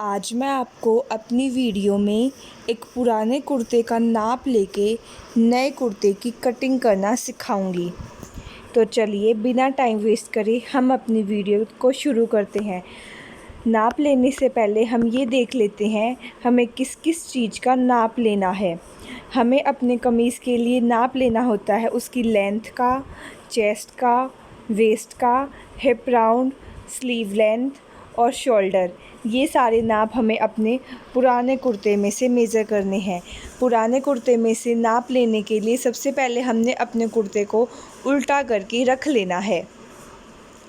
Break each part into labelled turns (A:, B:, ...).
A: आज मैं आपको अपनी वीडियो में एक पुराने कुर्ते का नाप लेके नए कुर्ते की कटिंग करना सिखाऊंगी। तो चलिए बिना टाइम वेस्ट करे हम अपनी वीडियो को शुरू करते हैं। नाप लेने से पहले हम ये देख लेते हैं हमें किस किस चीज़ का नाप लेना है। हमें अपने कमीज़ के लिए नाप लेना होता है उसकी लेंथ का, चेस्ट का, वेस्ट का, हिप राउंड, स्लीव लेंथ और शोल्डर। ये सारे नाप हमें अपने पुराने कुर्ते में से मेज़र करने हैं। पुराने कुर्ते में से नाप लेने के लिए सबसे पहले हमने अपने कुर्ते को उल्टा करके रख लेना है।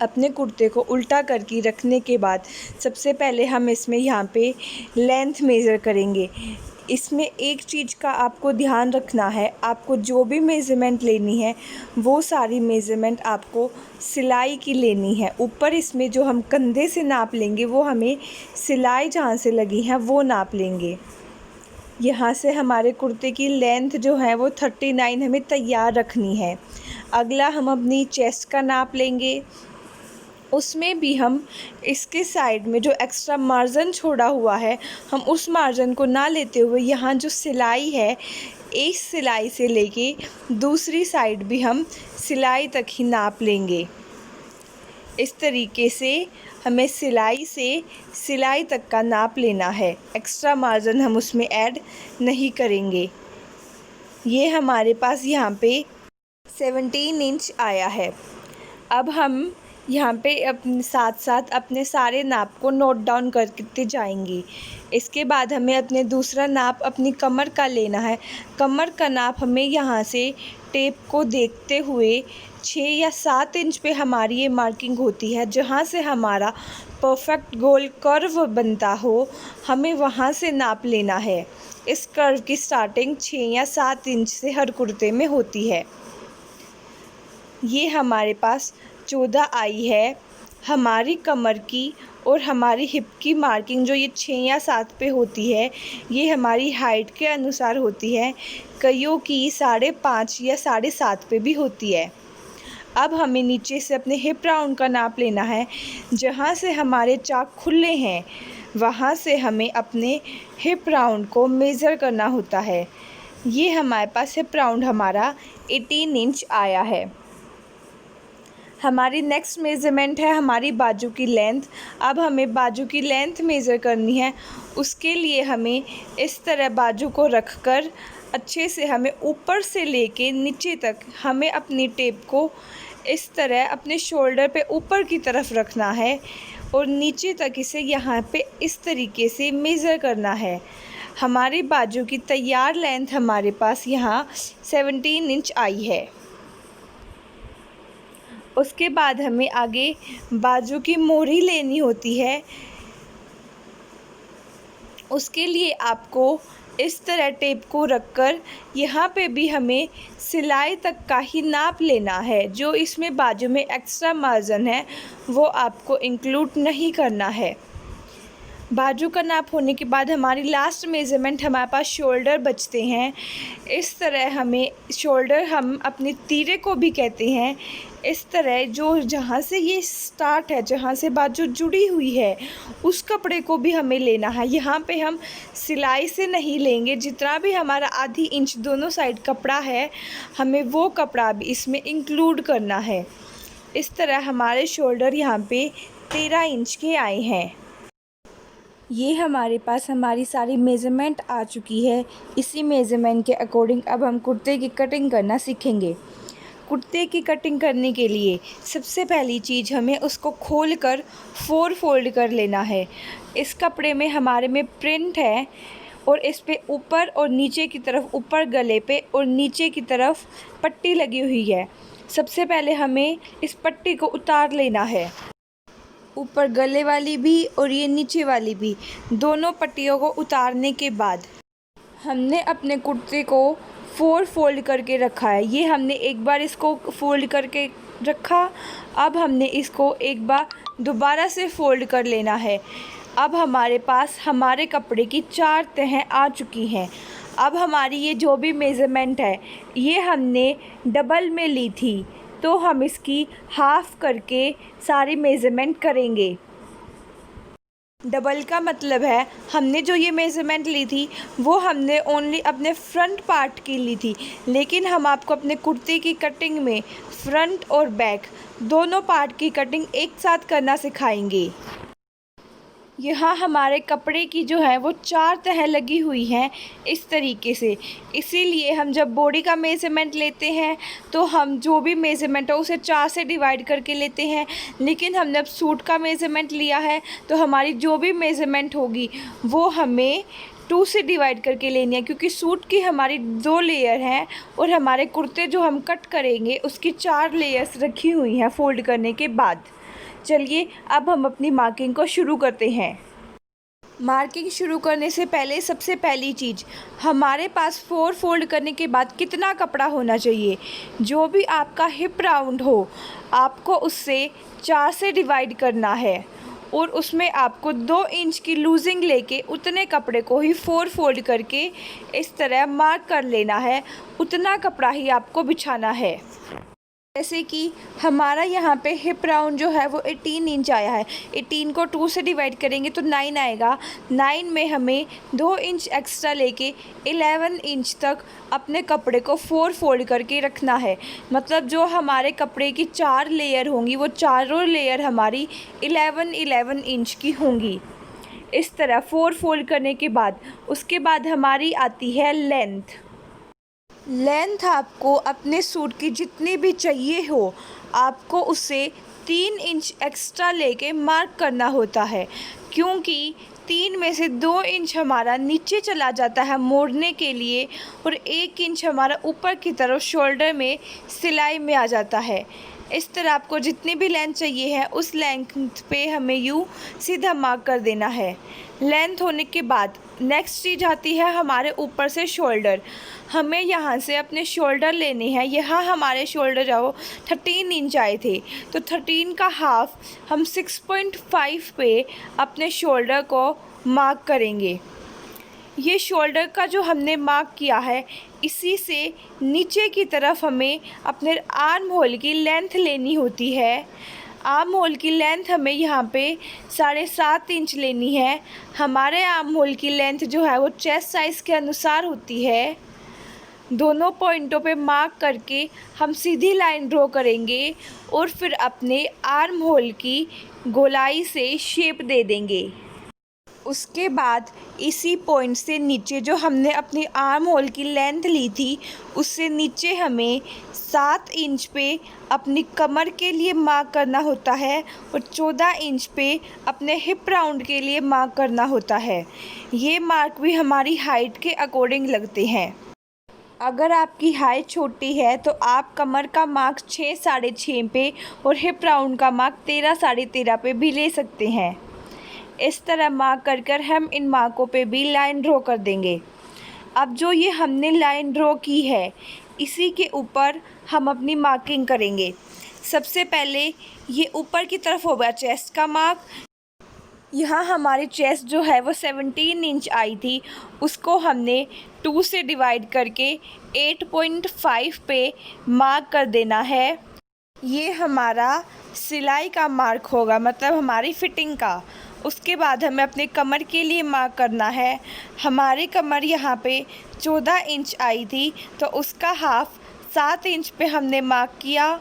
A: अपने कुर्ते को उल्टा करके रखने के बाद सबसे पहले हम इसमें यहाँ पे लेंथ मेज़र करेंगे। इसमें एक चीज़ का आपको ध्यान रखना है, आपको जो भी मेज़रमेंट लेनी है वो सारी मेज़रमेंट आपको सिलाई की लेनी है। ऊपर इसमें जो हम कंधे से नाप लेंगे वो हमें सिलाई जहाँ से लगी है वो नाप लेंगे। यहाँ से हमारे कुर्ते की लेंथ जो है वो 39 हमें तैयार रखनी है। अगला हम अपनी चेस्ट का नाप लेंगे। उसमें भी हम इसके साइड में जो एक्स्ट्रा मार्जिन छोड़ा हुआ है हम उस मार्जिन को ना लेते हुए यहाँ जो सिलाई है एक सिलाई से लेके दूसरी साइड भी हम सिलाई तक ही नाप लेंगे। इस तरीके से हमें सिलाई से सिलाई तक का नाप लेना है। एक्स्ट्रा मार्जिन हम उसमें ऐड नहीं करेंगे। ये हमारे पास यहाँ पे 17 इंच आया है। अब हम यहाँ पे अपने साथ साथ अपने सारे नाप को नोट डाउन करते जाएंगे। इसके बाद हमें अपने दूसरा नाप अपनी कमर का लेना है। कमर का नाप हमें यहाँ से टेप को देखते हुए 6 या 7 इंच पे हमारी ये मार्किंग होती है। जहाँ से हमारा परफेक्ट गोल कर्व बनता हो हमें वहाँ से नाप लेना है। इस कर्व की स्टार्टिंग 6 या 7 इंच से हर कुर्ते में होती है। ये हमारे पास 14 आई है। हमारी कमर की और हमारी हिप की मार्किंग जो ये 6 या 7 पे होती है ये हमारी हाइट के अनुसार होती है। कईयों की 5.5 या 7.5 पे भी होती है। अब हमें नीचे से अपने हिप राउंड का नाप लेना है। जहाँ से हमारे चाक खुले हैं वहाँ से हमें अपने हिप राउंड को मेज़र करना होता है। ये हमारे पास हिप राउंड हमारा 18 इंच आया है। हमारी नेक्स्ट मेज़रमेंट है हमारी बाजू की लेंथ। अब हमें बाजू की लेंथ मेज़र करनी है। उसके लिए हमें इस तरह बाजू को रखकर अच्छे से हमें ऊपर से लेके नीचे तक हमें अपनी टेप को इस तरह अपने शोल्डर पे ऊपर की तरफ रखना है और नीचे तक इसे यहाँ पे इस तरीके से मेज़र करना है। हमारी बाजू की तैयार लेंथ हमारे पास यहाँ 17 इंच आई है। उसके बाद हमें आगे बाजू की मोहरी लेनी होती है। उसके लिए आपको इस तरह टेप को रखकर यहाँ पे भी हमें सिलाई तक का ही नाप लेना है। जो इसमें बाजू में एक्स्ट्रा मार्जिन है वो आपको इंक्लूड नहीं करना है। बाजू का नाप होने के बाद हमारी लास्ट मेज़रमेंट हमारे पास शोल्डर बचते हैं। इस तरह हमें शोल्डर हम अपने तीरे को भी कहते हैं। इस तरह जो जहाँ से ये स्टार्ट है जहाँ से बाजू जुड़ी हुई है उस कपड़े को भी हमें लेना है। यहाँ पे हम सिलाई से नहीं लेंगे। जितना भी हमारा आधी इंच दोनों साइड कपड़ा है हमें वो कपड़ा भी इसमें इंक्लूड करना है। इस तरह हमारे शोल्डर यहाँ पे 13 इंच के आए हैं। ये हमारे पास हमारी सारी मेज़रमेंट आ चुकी है। इसी मेज़रमेंट के अकॉर्डिंग अब हम कुर्ते की कटिंग करना सीखेंगे। कुर्ते की कटिंग करने के लिए सबसे पहली चीज़ हमें उसको खोलकर 4 फोल्ड कर लेना है। इस कपड़े में हमारे में प्रिंट है और इस पे ऊपर और नीचे की तरफ ऊपर गले पे और नीचे की तरफ पट्टी लगी हुई है। सबसे पहले हमें इस पट्टी को उतार लेना है। ऊपर गले वाली भी और ये नीचे वाली भी दोनों पट्टियों को उतारने के बाद हमने अपने कुर्ते को 4 फोल्ड करके रखा है। ये हमने एक बार इसको फोल्ड करके रखा। अब हमने इसको एक बार दोबारा से फोल्ड कर लेना है। अब हमारे पास हमारे कपड़े की 4 तहें आ चुकी हैं। अब हमारी ये जो भी मेज़रमेंट है ये हमने डबल में ली थी तो हम इसकी हाफ़ करके सारी मेज़रमेंट करेंगे। डबल का मतलब है हमने जो ये मेज़रमेंट ली थी वो हमने ओनली अपने फ्रंट पार्ट की ली थी, लेकिन हम आपको अपने कुर्ते की कटिंग में फ्रंट और बैक दोनों पार्ट की कटिंग एक साथ करना सिखाएंगे। यहाँ हमारे कपड़े की जो है वो 4 तह लगी हुई हैं इस तरीके से। इसीलिए हम जब बॉडी का मेज़रमेंट लेते हैं तो हम जो भी मेज़रमेंट है उसे 4 से डिवाइड करके लेते हैं, लेकिन हमने अब सूट का मेज़रमेंट लिया है तो हमारी जो भी मेज़रमेंट होगी वो हमें 2 से डिवाइड करके लेनी है, क्योंकि सूट की हमारी 2 लेयर हैं और हमारे कुर्ते जो हम कट करेंगे उसकी 4 लेयर्स रखी हुई हैं फ़ोल्ड करने के बाद। चलिए अब हम अपनी मार्किंग को शुरू करते हैं। मार्किंग शुरू करने से पहले सबसे पहली चीज़, हमारे पास 4 फोल्ड करने के बाद कितना कपड़ा होना चाहिए। जो भी आपका हिप राउंड हो आपको उससे 4 से डिवाइड करना है और उसमें आपको 2 इंच की लूजिंग लेके उतने कपड़े को ही 4 फोल्ड करके इस तरह मार्क कर लेना है। उतना कपड़ा ही आपको बिछाना है। जैसे कि हमारा यहाँ पे हिप राउंड जो है वो 18 इंच आया है। 18 को 2 से डिवाइड करेंगे तो 9 आएगा। 9 में हमें 2 इंच एक्स्ट्रा लेके 11 इंच तक अपने कपड़े को 4 फोल्ड करके रखना है। मतलब जो हमारे कपड़े की 4 लेयर होंगी वो चारों लेयर हमारी 11 इंच की होंगी। इस तरह 4 फोल्ड करने के बाद उसके बाद हमारी आती है लेंथ। लेंथ आपको अपने सूट की जितनी भी चाहिए हो आपको उसे 3 इंच एक्स्ट्रा लेके मार्क करना होता है, क्योंकि 3 में से 2 इंच हमारा नीचे चला जाता है मोड़ने के लिए और 1 इंच हमारा ऊपर की तरफ शोल्डर में सिलाई में आ जाता है। इस तरह आपको जितनी भी लेंथ चाहिए है उस लेंथ पे हमें यूँ सीधा मार्क कर देना है। लेंथ होने के बाद नेक्स्ट चीज़ आती है हमारे ऊपर से शोल्डर। हमें यहाँ से अपने शोल्डर लेने हैं। यहाँ हमारे शोल्डर जो 13 इंच आए थे तो 13 का हाफ हम 6.5 पे अपने शोल्डर को मार्क करेंगे। ये शोल्डर का जो हमने मार्क किया है इसी से नीचे की तरफ हमें अपने आर्म होल की लेंथ लेनी होती है। आर्म होल की लेंथ हमें यहाँ पे 7.5 इंच लेनी है। हमारे आर्म होल की लेंथ जो है वो चेस्ट साइज़ के अनुसार होती है। दोनों पॉइंटों पे मार्क करके हम सीधी लाइन ड्रॉ करेंगे और फिर अपने आर्म होल की गोलाई से शेप दे देंगे। उसके बाद इसी पॉइंट से नीचे जो हमने अपनी आर्म होल की लेंथ ली थी उससे नीचे हमें 7 इंच पे अपनी कमर के लिए मार्क करना होता है और 14 इंच पे अपने हिप राउंड के लिए मार्क करना होता है। ये मार्क भी हमारी हाइट के अकॉर्डिंग लगते हैं। अगर आपकी हाइट छोटी है तो आप कमर का मार्क 6 साढ़े 6 पे और हिप राउंड का मार्क 13 साढ़े 13 पे भी ले सकते हैं। इस तरह मार्क कर हम इन मार्कों पे भी लाइन ड्रॉ कर देंगे। अब जो ये हमने लाइन ड्रॉ की है इसी के ऊपर हम अपनी मार्किंग करेंगे। सबसे पहले ये ऊपर की तरफ होगा चेस्ट का मार्क। यहाँ हमारी चेस्ट जो है वो 17 इंच आई थी, उसको हमने 2 से डिवाइड करके 8.5 पे मार्क कर देना है। ये हमारा सिलाई का मार्क होगा, मतलब हमारी फिटिंग का। उसके बाद हमें अपने कमर के लिए मार्क करना है। हमारी कमर यहाँ पे 14 इंच आई थी तो उसका हाफ 7 इंच पे हमने मार्क किया।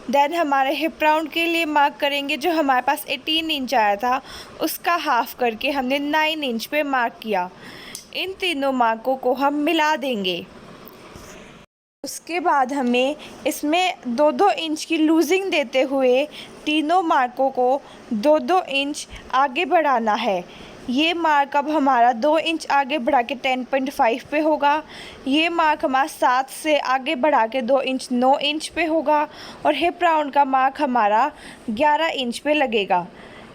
A: देन हमारे हिप राउंड के लिए मार्क करेंगे, जो हमारे पास 18 इंच आया था उसका हाफ करके हमने 9 इंच पे मार्क किया। इन तीनों मार्कों को हम मिला देंगे। उसके बाद हमें इसमें 2-2 इंच की लूजिंग देते हुए तीनों मार्कों को 2-2 इंच आगे बढ़ाना है। ये मार्क अब हमारा 2 इंच आगे बढ़ा के 10.5 पे होगा। ये मार्क हमारा 7 से आगे बढ़ा के 2 इंच 9 इंच पे होगा और हिप राउंड का मार्क हमारा 11 इंच पे लगेगा।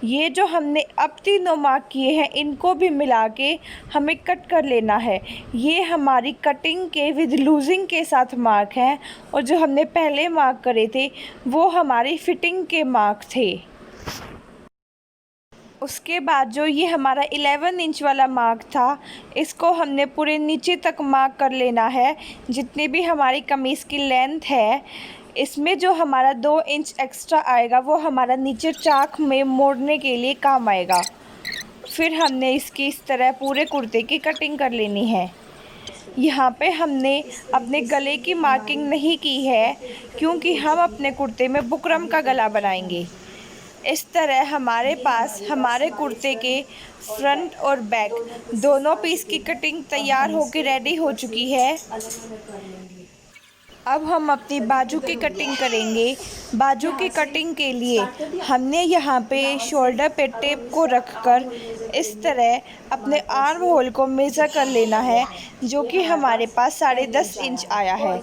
A: ये जो हमने अब तीनों मार्क किए हैं इनको भी मिला के हमें कट कर लेना है। ये हमारी कटिंग के विद लूजिंग के साथ मार्क हैं और जो हमने पहले मार्क करे थे वो हमारी फिटिंग के मार्क थे। उसके बाद जो ये हमारा 11 इंच वाला मार्क था इसको हमने पूरे नीचे तक मार्क कर लेना है। जितनी भी हमारी कमीज़ की लेंथ है इसमें जो हमारा 2 इंच एक्स्ट्रा आएगा वो हमारा नीचे चाक में मोड़ने के लिए काम आएगा। फिर हमने इसकी इस तरह पूरे कुर्ते की कटिंग कर लेनी है। यहाँ पे हमने अपने गले की मार्किंग नहीं की है, क्योंकि हम अपने कुर्ते में बुकरम का गला बनाएंगे। इस तरह हमारे पास हमारे कुर्ते के फ्रंट और बैक दोनों पीस की कटिंग तैयार होकर रेडी हो चुकी है। अब हम अपनी बाजू की कटिंग करेंगे। बाजू की कटिंग के लिए हमने यहाँ पे शोल्डर पे टेप को रखकर इस तरह अपने आर्म होल को मेज़र कर लेना है, जो कि हमारे पास 10.5 इंच आया है।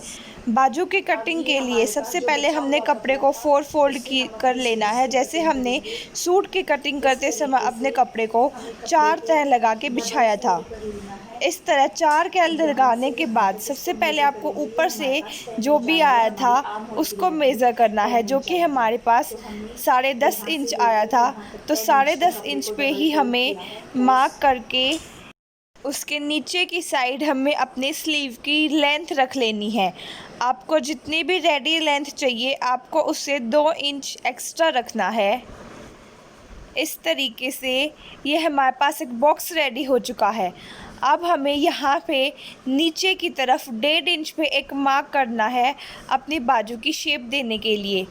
A: बाजू की कटिंग के लिए सबसे पहले हमने कपड़े को 4 फोल्ड कर लेना है। जैसे हमने सूट की कटिंग करते समय अपने कपड़े को 4 तह लगा के बिछाया था। इस तरह 4 कैल लगाने के बाद सबसे पहले आपको ऊपर से जो भी आया था उसको मेज़र करना है, जो कि हमारे पास 10.5 इंच आया था। तो 10.5 इंच पे ही हमें मार्क करके उसके नीचे की साइड हमें अपने स्लीव की लेंथ रख लेनी है। आपको जितनी भी रेडी लेंथ चाहिए आपको उससे 2 इंच एक्स्ट्रा रखना है। इस तरीके से ये हमारे पास एक बॉक्स रेडी हो चुका है। अब हमें यहाँ पे नीचे की तरफ 1.5 इंच पे एक मार्क करना है अपनी बाजू की शेप देने के लिए।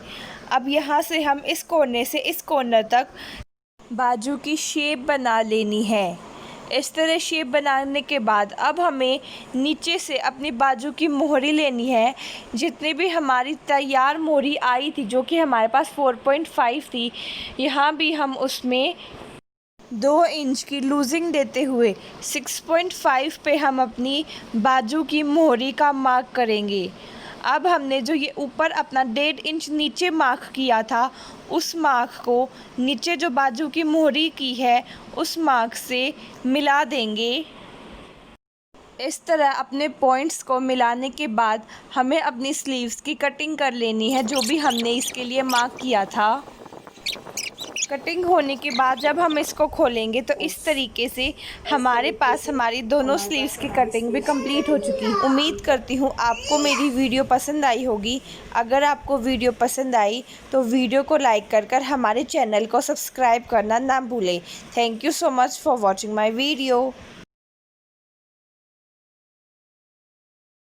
A: अब यहाँ से हम इस कोने से इस कॉर्नर तक बाजू की शेप बना लेनी है। इस तरह शेप बनाने के बाद अब हमें नीचे से अपनी बाजू की मोहरी लेनी है। जितनी भी हमारी तैयार मोहरी आई थी, जो कि हमारे पास 4.5 थी, यहाँ भी हम उसमें 2 इंच की लूजिंग देते हुए 6.5 पे हम अपनी बाजू की मोहरी का मार्क करेंगे। अब हमने जो ये ऊपर अपना 1.5 इंच नीचे मार्क किया था, उस मार्क को नीचे जो बाजू की मोहरी की है उस मार्क से मिला देंगे। इस तरह अपने पॉइंट्स को मिलाने के बाद हमें अपनी स्लीव्स की कटिंग कर लेनी है, जो भी हमने इसके लिए मार्क किया था। कटिंग होने के बाद जब हम इसको खोलेंगे तो इस तरीके से हमारे पास हमारी दोनों स्लीव्स की कटिंग भी कंप्लीट हो चुकी है। उम्मीद करती हूँ आपको मेरी वीडियो पसंद आई होगी। अगर आपको वीडियो पसंद आई तो वीडियो को लाइक कर हमारे चैनल को सब्सक्राइब करना ना भूलें। Thank you so much for watching my video.